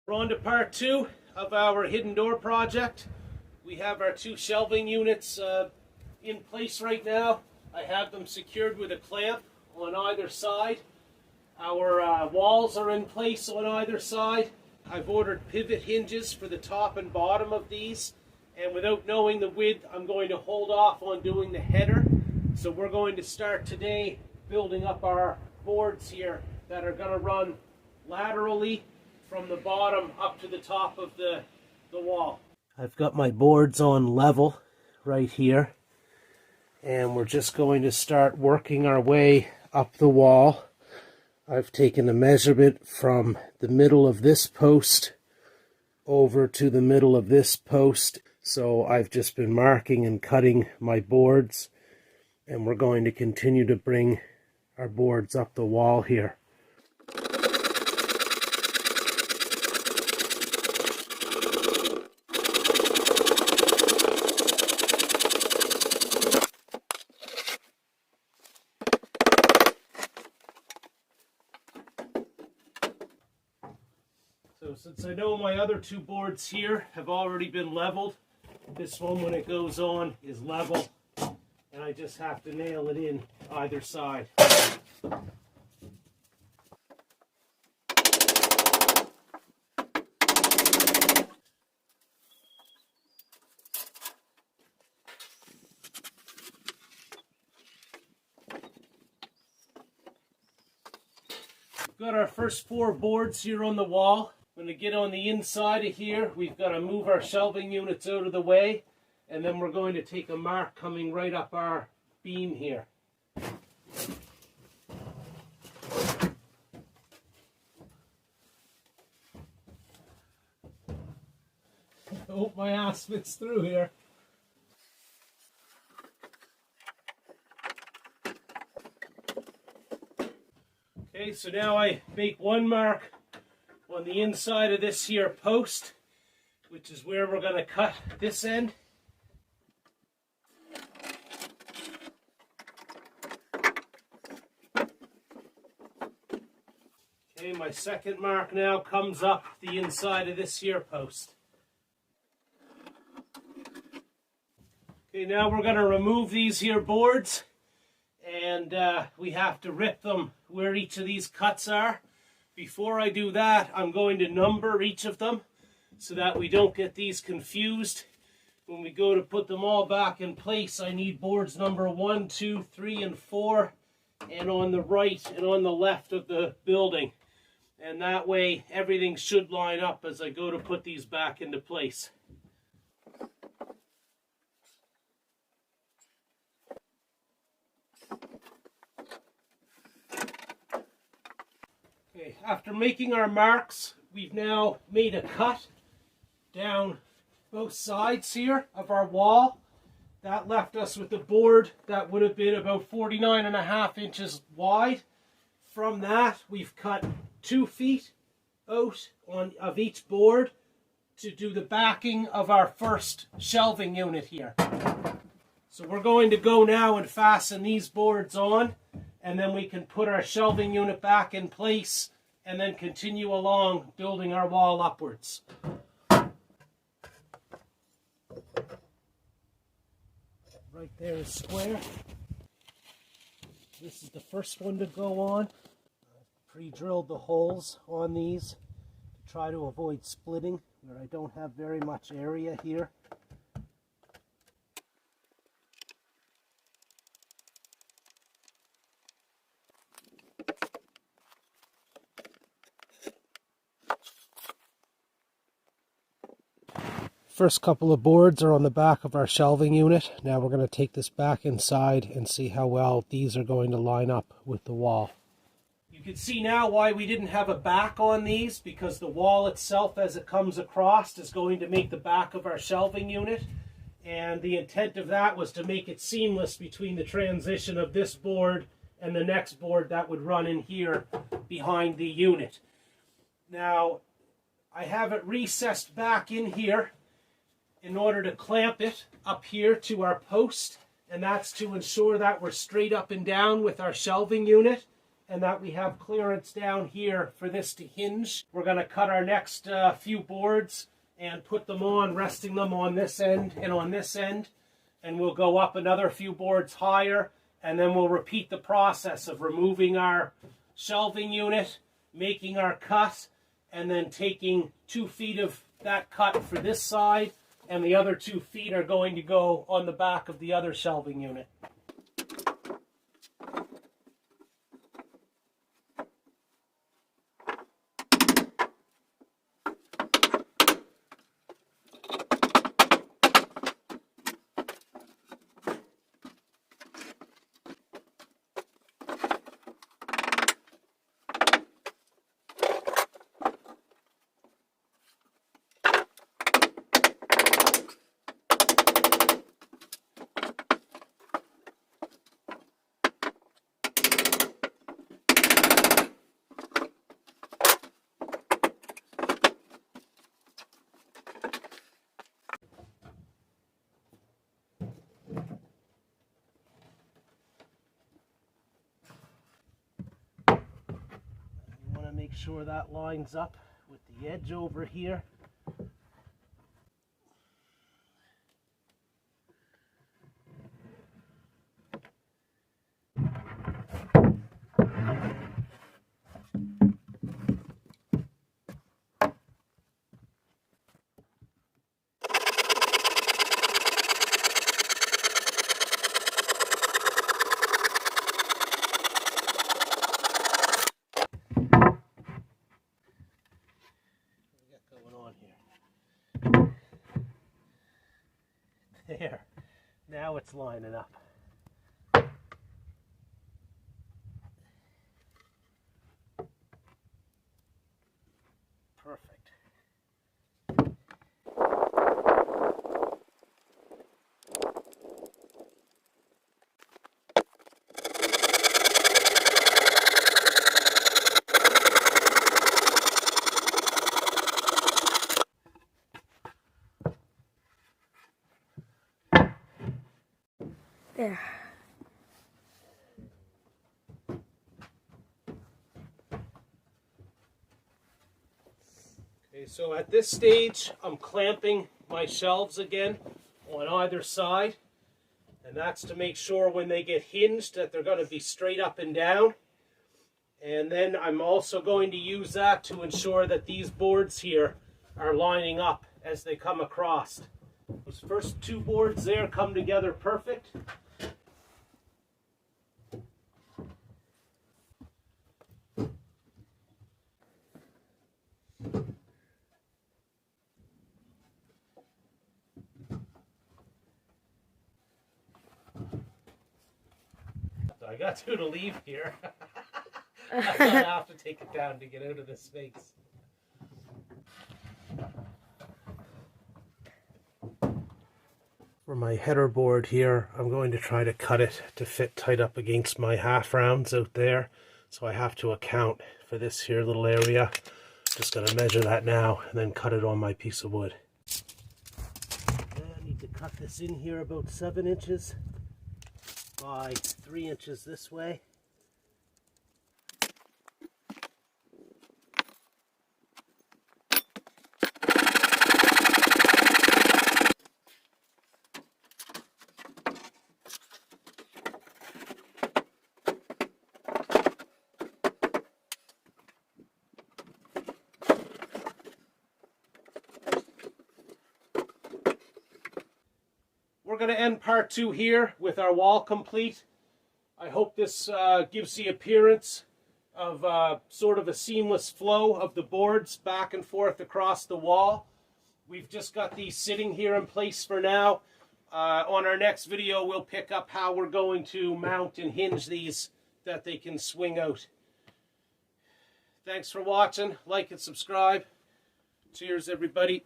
We're on to part 2 of our hidden door project. We have our 2 shelving units in place right now. I have them secured with a clamp on either side. Our walls are in place on either side. I've ordered pivot hinges for the top and bottom of these, and without knowing the width, I'm going to hold off on doing the header. So we're going to start today building up our boards here that are going to run laterally from the bottom up to the top of the wall. I've got my boards on level right here, and we're just going to start working our way up the wall. I've taken a measurement from the middle of this post over to the middle of this post. So I've just been marking and cutting my boards, and we're going to continue to bring our boards up the wall here. So since I know my other 2 boards here have already been leveled, this one, when it goes on, is level, and I just have to nail it in either side. We've got our first 4 boards here on the wall. I'm going to get on the inside of here. We've got to move our shelving units out of the way, and then we're going to take a mark coming right up our beam here. I hope my ass fits through here. Okay, so now I make one mark on the inside of this here post, which is where we're going to cut this end. Okay, my second mark now comes up the inside of this here post. Okay, now we're going to remove these here boards, and we have to rip them where each of these cuts are. Before I do that, I'm going to number each of them so that we don't get these confused. When we go to put them all back in place, I need boards number 1, 2, 3, and 4, and on the right and on the left of the building. And that way, everything should line up as I go to put these back into place. Okay, after making our marks, we've now made a cut down both sides here of our wall. That left us with a board that would have been about 49.5 inches wide. From that, we've cut 2 feet out of each board to do the backing of our first shelving unit here. So we're going to go now and fasten these boards on, and then we can put our shelving unit back in place and then continue along building our wall upwards. Right there is square. This is the first one to go on. I've pre-drilled the holes on these to try to avoid splitting where I don't have very much area here. First couple of boards are on the back of our shelving unit. Now we're going to take this back inside and see how well these are going to line up with the wall. You can see now why we didn't have a back on these, because the wall itself as it comes across is going to make the back of our shelving unit. And the intent of that was to make it seamless between the transition of this board and the next board that would run in here behind the unit. Now, I have it recessed back in here in order to clamp it up here to our post, and that's to ensure that we're straight up and down with our shelving unit. and that we have clearance down here for this to hinge. We're going to cut our next few boards and put them on, resting them on this end and on this end. And we'll go up another few boards higher, and then we'll repeat the process of removing our shelving unit, making our cut, and then taking 2 feet of that cut for this side, and the other 2 feet are going to go on the back of the other shelving unit. Make sure that lines up with the edge over here. There, now it's lining up. Perfect. There. Okay, so at this stage, I'm clamping my shelves again on either side, and that's to make sure when they get hinged that they're going to be straight up and down. And then I'm also going to use that to ensure that these boards here are lining up as they come across. Those first 2 boards there come together perfect. I got 2 to leave here. I thought I have to take it down to get out of this space. For my header board here, I'm going to try to cut it to fit tight up against my half rounds out there. So I have to account for this here little area. Just going to measure that now and then cut it on my piece of wood. And I need to cut this in here about 7 inches by 3 inches this way. We're going to end part 2 here with our wall complete. I hope this gives the appearance of sort of a seamless flow of the boards back and forth across the wall. We've just got these sitting here in place for now. On our next video, we'll pick up how we're going to mount and hinge these that they can swing out. Thanks for watching. Like and subscribe. Cheers, everybody.